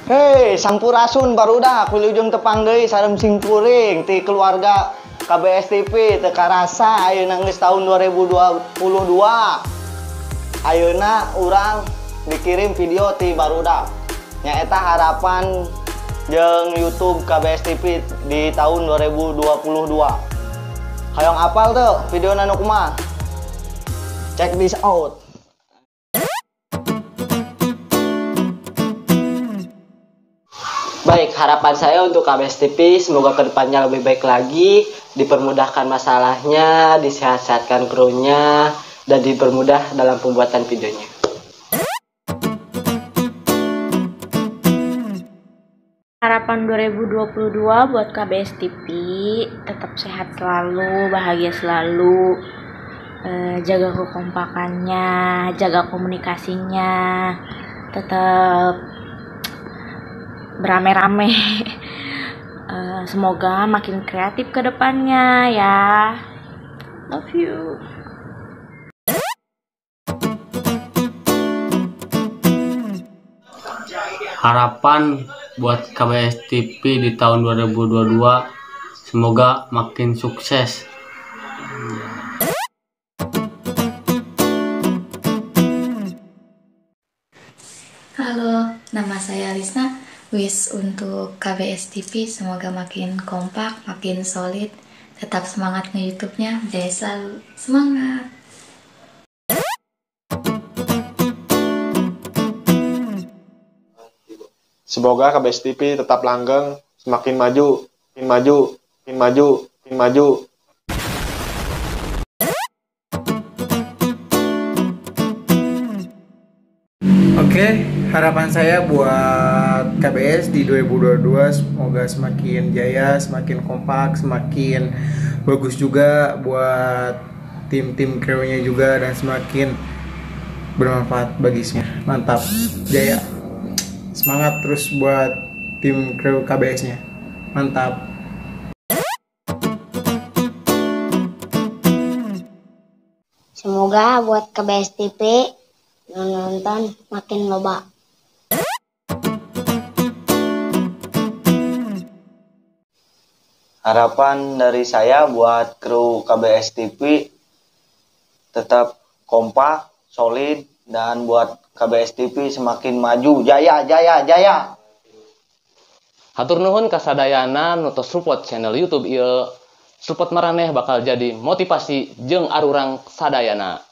Hei, sampurasun barudak wilujeng tepang deui sareng simkuring ti keluarga KBS TV teu karasa ayeuna geus tahun 2022. Ayeuna urang dikirim video ti barudak. Nyaeta harapan jeung YouTube KBS TV di tahun 2022. Hayang apal tuh video nu kumaha? Check this out. Baik, harapan saya untuk KBS TV semoga kedepannya lebih baik lagi, dipermudahkan masalahnya, disehat-sehatkan krunya, dan dipermudah dalam pembuatan videonya. Harapan 2022 buat KBS TV, tetap sehat selalu, bahagia selalu, jaga kekompakannya, jaga komunikasinya, tetap berame-rame. Semoga makin kreatif ke depannya ya. Love you. Harapan buat KBS TV di tahun 2022 semoga makin sukses. Halo, nama saya Alisna. Wish untuk KBS TV semoga makin kompak, makin solid, tetap semangat nge-YouTube-nya, jaya selalu, semangat. Semoga KBS TV tetap langgeng, semakin maju, makin maju, makin maju, makin maju. Oke, harapan saya buat KBS di 2022 semoga semakin jaya, semakin kompak, semakin bagus juga buat tim-tim krunya juga dan semakin bermanfaat bagi semua. Mantap, jaya. Semangat terus buat tim kru KBS-nya. Mantap. Semoga buat KBS TV nonton makin loba. Harapan dari saya buat kru KBS TV tetap kompak, solid, dan buat KBS TV semakin maju. Jaya, jaya, jaya. Hatur nuhun kasadayana nutos support channel YouTube ieu. Support maraneh bakal jadi motivasi jeung arurang sadayana.